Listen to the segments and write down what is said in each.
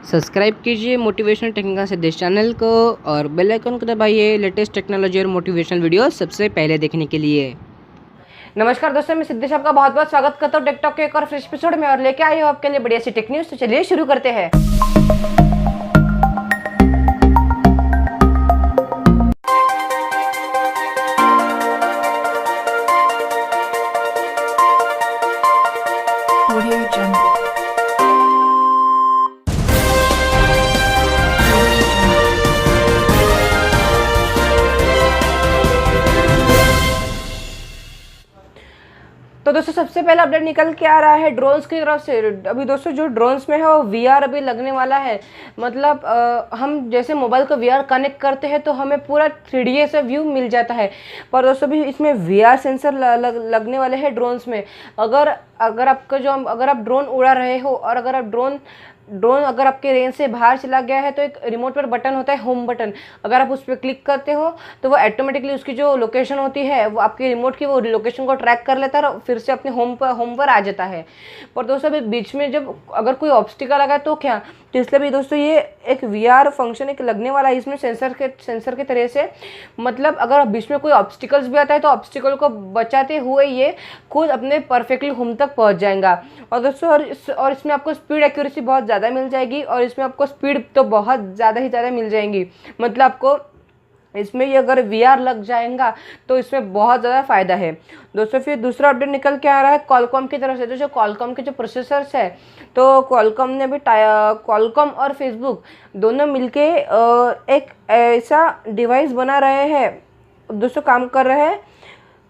Subscribe कीजिए motivational technical Siddhesh channel को और बेल आइकन को दबाइए लेटेस्ट टेक्नोलॉजी और मोटिवेशनल वीडियो सबसे पहले देखने के लिए। नमस्कार दोस्तों, मैं सिद्धेश आपका बहुत बहुत स्वागत करता हूँ टेकटॉक के एक और फ्रेश एपिसोड में और लेके आई हूँ आपके लिए बढ़िया सी टेक न्यूज़। तो चलिए शुरू करते हैं। तो दोस्तों सबसे पहला अपडेट निकल के आ रहा है ड्रोन्स की तरफ से। अभी दोस्तों जो ड्रोन्स में है वो वीआर अभी लगने वाला है। मतलब हम जैसे मोबाइल को वीआर कनेक्ट करते हैं तो हमें पूरा 3D से व्यू मिल जाता है। पर दोस्तों भी इसमें वीआर सेंसर लगने वाले हैं ड्रोन्स में। अगर आप ड्रोन उड़ा रहे हो और अगर आप ड्रोन अगर आपके रेंज से बाहर चला गया है तो एक रिमोट पर बटन होता है, होम बटन। अगर आप उस पर क्लिक करते हो तो वो ऑटोमेटिकली उसकी जो लोकेशन होती है वो आपकी रिमोट की वो लोकेशन को ट्रैक कर लेता है और फिर से अपने होम पर आ जाता है। पर दोस्तों अभी बीच में जब अगर कोई ऑब्स्टिकल लगा तो क्या, तो इसलिए भी दोस्तों ये एक वीआर फंक्शन एक लगने वाला है इसमें सेंसर के तरह से। मतलब अगर बीच में कोई ऑब्स्टिकल्स भी आता है तो ऑब्स्टिकल को बचाते हुए ये खुद अपने परफेक्टली होम तक पहुंच जाएगा। और दोस्तों और इसमें आपको स्पीड एक्यूरेसी बहुत ज़्यादा मिल जाएगी और इसमें आपको स्पीड तो बहुत ज़्यादा मिल जाएंगी। मतलब आपको इसमें ये अगर वीआर लग जाएगा तो इसमें बहुत ज़्यादा फ़ायदा है। दोस्तों फिर दूसरा अपडेट निकल के आ रहा है कॉलकॉम की तरफ से। तो जो कॉलकॉम के जो प्रोसेसर्स है तो कॉलकॉम ने भी कॉलकॉम और फेसबुक दोनों मिलके एक ऐसा डिवाइस बना रहे हैं, दोस्तों काम कर रहे हैं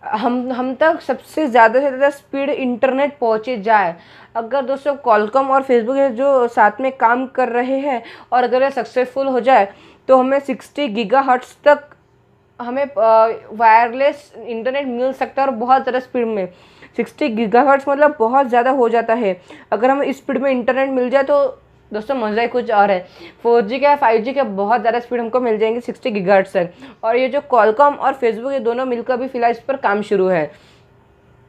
हम तक सबसे ज़्यादा स्पीड इंटरनेट पहुँचे जाए। अगर दोस्तों कॉलकॉम और फेसबुक जो साथ में काम कर रहे हैं और अगर ये सक्सेसफुल हो जाए तो हमें 60 गीगाहर्ट्ज़ तक हमें वायरलेस इंटरनेट मिल सकता है और बहुत ज़्यादा स्पीड में। 60 गीगाहर्ट्ज़ मतलब बहुत ज़्यादा हो जाता है। अगर हमें इस स्पीड में इंटरनेट मिल जाए तो दोस्तों मज़ा ही कुछ और है। 4G का 5G का बहुत ज़्यादा स्पीड हमको मिल जाएंगे 60 गीगाहर्ट्ज़ तक। और ये जो कॉलकॉम और फेसबुक ये दोनों मिलकर भी फिलहाल इस पर काम शुरू है।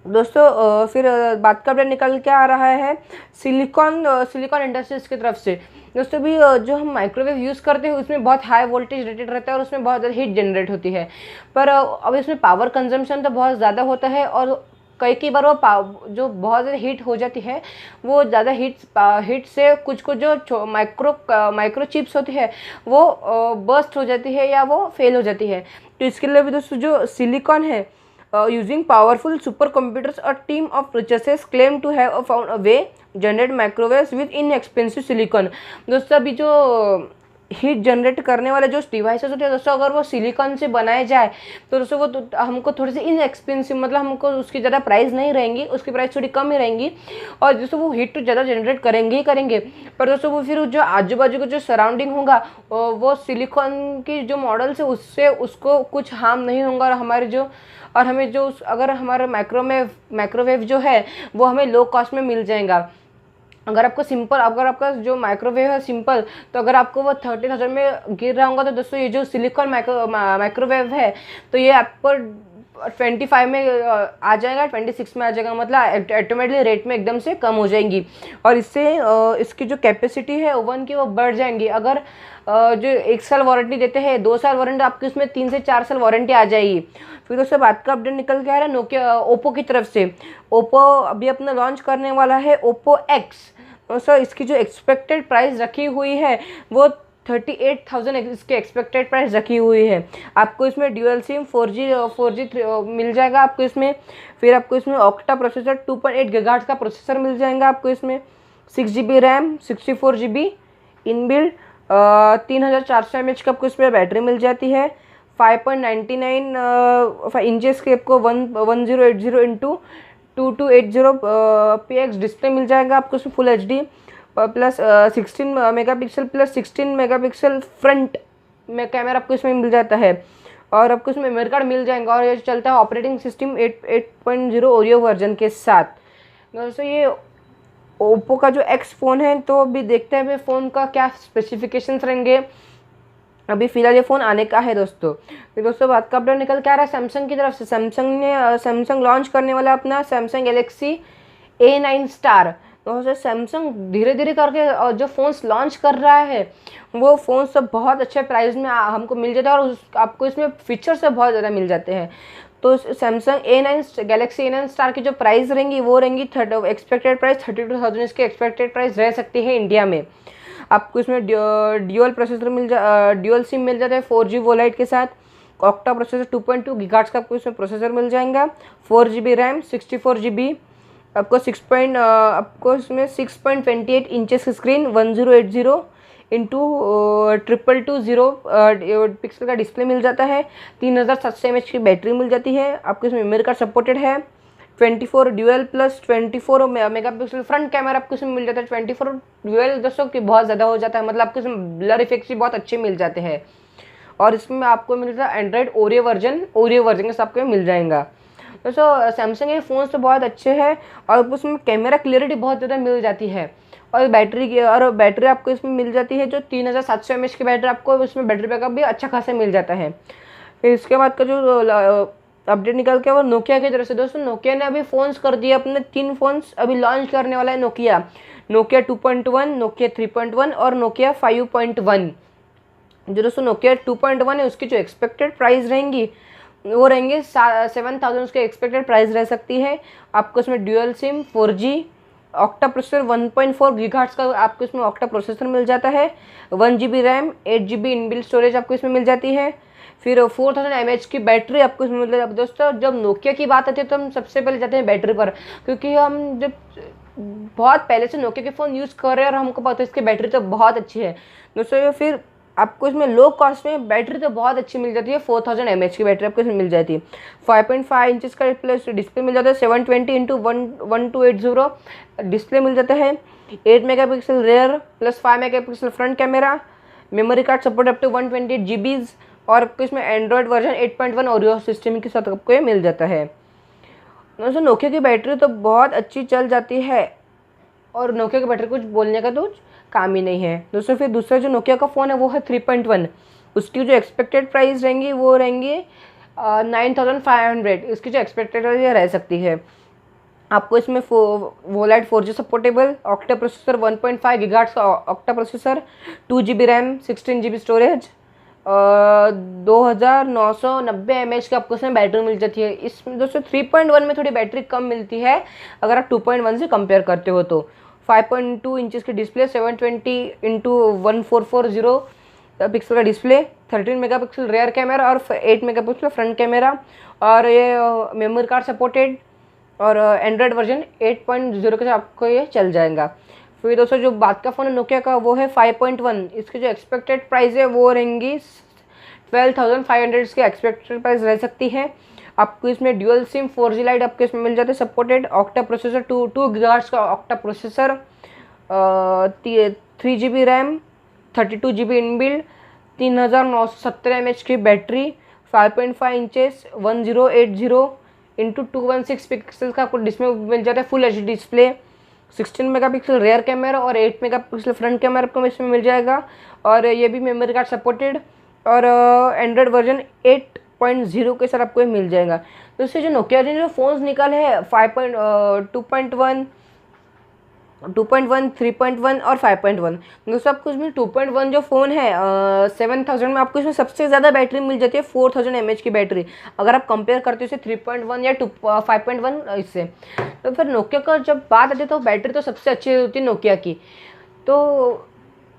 दोस्तों फिर बात का अपडेट निकल के आ रहा है सिलिकॉन इंडस्ट्रीज़ की तरफ से। दोस्तों भी जो हम माइक्रोवेव यूज़ करते हैं उसमें बहुत हाई वोल्टेज रेटेड रहता है और उसमें बहुत ज़्यादा हीट जनरेट होती है। पर अब इसमें पावर कंजम्पशन तो बहुत ज़्यादा होता है और कई बार वो जो बहुत ज़्यादा हीट हो जाती है वो ज़्यादा हीट से कुछ जो माइक्रो चिप्स होती है वो बर्स्ट हो जाती है या वो फेल हो जाती है। तो इसके लिए भी दोस्तों जो सिलिकॉन है using powerful supercomputers, a team of researchers claim to have found a way generate microwaves with inexpensive silicon। दोस्तों अभी जो हीट जनरेट करने वाले जो डिवाइसेस होते हैं दोस्तों अगर वो सिलिकॉन से बनाए जाए तो दोस्तों वो तो हमको थोड़ी सी इनएक्सपेंसिव, मतलब हमको उसकी ज़्यादा प्राइस नहीं रहेंगी, उसकी प्राइस थोड़ी कम ही रहेंगी और दोस्तों वो हीट तो ज़्यादा जनरेट करेंगे ही करेंगे। पर दोस्तों वो फिर जो आजू बाजू का जो सराउंडिंग होगा वो सिलिकॉन की जो मॉडल्स है उससे उसको कुछ हार्म नहीं होगा और हमें जो अगर हमारा माइक्रोवेव जो है वो हमें लो कॉस्ट में मिल जाएगा। अगर आपका जो माइक्रोवेव है सिंपल, तो अगर आपको वो 30,000 में गिर रहा होगा तो दोस्तों ये जो सिलिकॉन माइक्रोवेव है तो ये आपको 25 में आ जाएगा, 26 में आ जाएगा। मतलब ऑटोमेटिकली रेट में एकदम से कम हो जाएंगी और इससे इसकी जो कैपेसिटी है ओवन की वो बढ़ जाएंगी। अगर जो 1 साल वारंटी देते हैं 2 साल वारंटी, आपकी उसमें 3 से 4 साल वारंटी आ जाएगी। फिर उसके बाद का अपडेट निकल के आ रहा है नोकिया ओप्पो की तरफ से। ओप्पो अभी अपना लॉन्च करने वाला है ओप्पो एक्स। सर इसकी जो एक्सपेक्टेड प्राइस रखी हुई है वो 38,000 इसकी एक्सपेक्टेड प्राइस रखी हुई है। आपको इसमें ड्यूअल सिम 4G मिल जाएगा आपको इसमें। फिर आपको इसमें ऑक्टा प्रोसेसर 2.8 गीगाहर्ट्ज़ का प्रोसेसर मिल जाएगा आपको इसमें। 6GB RAM 64GB inbuilt 3400 mAh का आपको इसमें बैटरी मिल जाती है। 5.99 इंचेस के आपको 1080 × 2280 डिस्प्ले मिल जाएगा आपको इसमें full HD plus 16 megapixel plus 16 megapixel front में कैमरा आपको इसमें मिल जाता है और आपको इसमें मेमोरी कार्ड मिल जाएगा और ये चलता है ऑपरेटिंग सिस्टम 8.0 ओरियो वर्जन के साथ। दोस्तों ये ओप्पो का जो एक्स फ़ोन है तो अभी देखते हैं फ़ोन का क्या स्पेसिफिकेशंस रहेंगे। अभी फिलहाल ये फ़ोन आने का है दोस्तों। फिर दोस्तों बात का अपडेट निकल के आ रहा है सैमसंग की तरफ से। सैमसंग लॉन्च करने वाला अपना सैमसंग गैलेक्सी A9 स्टार। दोस्तों सैमसंग धीरे धीरे करके जो फ़ोन्स लॉन्च कर रहा है वो फ़ोन सब बहुत अच्छे प्राइस में हमको मिल जाता है, और आपको इसमें फीचर से बहुत ज़्यादा मिल जाते हैं। तो Samsung A9 Galaxy A9 star की जो प्राइस रहेंगी वो रहेंगी एक्सपेक्टेड प्राइस 32,000 इसकी एक्सपेक्टेड प्राइस रह सकती है इंडिया में। आपको इसमें ड्यूअल प्रोसेसर ड्यूअल सिम मिल जाता है 4G वोलाइट के साथ। ऑक्टा प्रोसेसर 2.2 गीगाहर्ट्ज़ का आपको इसमें प्रोसेसर मिल जाएगा। 4GB RAM 64GB। आपको इसमें 6.28 इंचेस की स्क्रीन 1080 इंटू 2220 पिक्सल का डिस्प्ले मिल जाता है। 3700 mAh की बैटरी मिल जाती है। आपको इसमें मेमोरी कार्ड सपोर्टेड है। 24 dual plus 24 megapixel front camera आपको इसमें मिल जाता है। 24 ड्यूअल दोस्तों कि बहुत ज़्यादा हो जाता है, मतलब आपको इसमें ब्लर इफेक्ट्स भी बहुत अच्छे मिल जाते हैं। और इसमें आपको मिल जाता है एंड्रॉइड ओरियो वर्जन के साथ आपको मिल जाएगा। दोस्तों सैमसंग के फ़ोन्स तो बहुत अच्छे हैं और उसमें कैमरा क्लियरिटी बहुत ज़्यादा मिल जाती है। और बैटरी आपको इसमें मिल जाती है जो 3700 mAh की बैटरी, आपको इसमें बैटरी बैकअप भी अच्छा खासा मिल जाता है। फिर इसके बाद का जो अपडेट निकल के वो नोकिया की तरफ से। दोस्तों नोकिया ने अभी फ़ोन्स कर दिए अपने 3 फ़ोन्स अभी लॉन्च करने वाला है नोकिया 2.1, नोकिया 3.1 और नोकिया 5.1। जो दोस्तों नोकिया 2.1 है उसकी जो एक्सपेक्टेड प्राइस रहेंगी वो रहेंगे 7,000 उसकी एक्सपेक्टेड प्राइस रह सकती है। आपको इसमें dual SIM 4G octa processor 1.4 gigahertz का आपको इसमें ऑक्टा प्रोसेसर मिल जाता है। 1GB RAM 8GB inbuilt storage आपको इसमें मिल जाती है। फिर 4000 mAh की बैटरी आपको इसमें मिल जाती है। दोस्तों जब नोकिया की बात आती है तो हम सबसे पहले जाते हैं बैटरी पर, क्योंकि हम जब बहुत पहले से नोकिया के फ़ोन यूज़ कर रहे हैं और हमको पता है इसकी बैटरी तो बहुत अच्छी है। दोस्तों फिर आपको इसमें लो कॉस्ट में बैटरी तो बहुत अच्छी मिल जाती है। 4000 mAh की बैटरी आपको इसमें मिल जाती है। 5.5 इंचज़ का डिस्प्ले मिल जाता है। 720x1280 डिस्प्ले मिल जाता है। 8 megapixel rear plus 5 megapixel front camera. Memory card support up to 128 GB और आपको इसमें एंड्रॉयड वर्जन 8.1 ओरियो सिस्टम के साथ आपको ये मिल जाता है। दोस्तों नोकिया की बैटरी तो बहुत अच्छी चल जाती है और नोकिया की बैटरी कुछ बोलने का तो काम ही नहीं है। दोस्तों फिर दूसरा जो नोकिया का फ़ोन है वो है 3.1। उसकी जो एक्सपेक्टेड प्राइस रहेंगी वो रहेंगी 9,500। इसकी जो एक्सपेक्टेड प्राइस रह सकती है। आपको इसमें VoLTE 4G supportable octa processor 1.5 gigahertz का octa processor 2GB RAM 16GB storage 2990 mAh की आपको इसमें बैटरी मिल जाती है। इसमें दोस्तों 3.1 में थोड़ी बैटरी कम मिलती है अगर आप 2.1 से कंपेयर करते हो तो। 5.2 इंचज़ की डिस्प्ले 720x1440 पिक्सल का डिस्प्ले 13 मेगापिक्सल रेयर कैमरा और 8 मेगापिक्सल फ्रंट कैमरा और ये मेमोरी कार्ड सपोर्टेड और एंड्रॉयड वर्जन 8.0 के साथ आपको ये चल जाएगा। फिर दोस्तों जो बात का फ़ोन है नोकिया का वो है 5.1। इसकी जो एक्सपेक्टेड प्राइस है वो रहेंगी 12,500 इसकी एक्सपेक्टेड प्राइस रह सकती है। आपको इसमें ड्यूअल सिम 4G लाइट आपको इसमें मिल जाते हैं सपोर्टेड। ऑक्टा प्रोसेसर 2 गीगाहर्ट्ज़ का octa processor 3GB RAM 32GB inbuilt 3970 mAh की बैटरी 5.5 इंचेस 1080 इंटू 216 पिक्सल का आपको डिस्प्ले मिल जाता है। Full HD display 16 megapixel rare camera और 8 मेगापिक्सल फ्रंट कैमरा आपको इसमें मिल जाएगा और ये भी मेमोरी कार्ड सपोर्टेड और एंड्रॉयड वर्जन 8.0 के साथ आपको ये मिल जाएगा। तो इससे जो नोकिया ने जो फ़ोन्स निकाले हैं 2.1, 3.1 और 5.1। दोस्तों आपको इसमें 2.1 जो फ़ोन है 7,000 में आपको इसमें सबसे ज़्यादा बैटरी मिल जाती है 4000 mAh की बैटरी अगर आप कंपेयर करते हो इसे 3.1 या 5.1 इससे। तो फिर नोकिया का जब बात आती है तो बैटरी तो सबसे अच्छी होती है नोकिया की।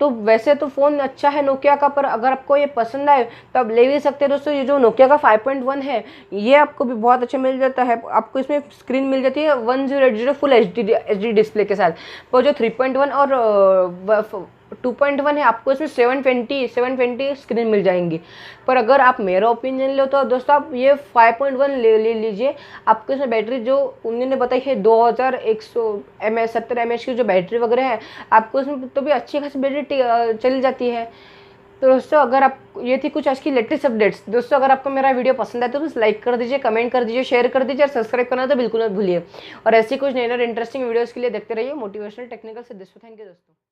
तो वैसे तो फ़ोन अच्छा है नोकिया का, पर अगर आपको ये पसंद आए तो आप ले भी सकते हैं। दोस्तों ये जो नोकिया का 5.1 है ये आपको भी बहुत अच्छा मिल जाता है। आपको इसमें स्क्रीन मिल जाती है 1080 फुल HD डिस्प्ले के साथ। पर जो 3.1 और 2.1 है आपको इसमें 720 स्क्रीन मिल जाएंगी। पर अगर आप मेरा ओपिनियन लो तो दोस्तों आप ये 5.1 ले लीजिए। आपको इसमें बैटरी जो उन्होंने बताई है 2170 mAh की जो बैटरी वगैरह है आपको इसमें तो भी अच्छी खासी बैटरी चली जाती है। तो दोस्तों अगर आप ये थी कुछ आज की लेटेस्ट अपडेट्स। दोस्तों अगर आपको मेरा वीडियो पसंद आए तो बस लाइक कर दीजिए, कमेंट कर दीजिए, शेयर कर दीजिए और सब्सक्राइब करना तो बिल्कुल मत भूलिए। और ऐसी कुछ नए इंटरेस्टिंग वीडियोज़ के लिए देखते रहिए मोटिवेशनल टेक्निकल से। थैंक यू दोस्तों।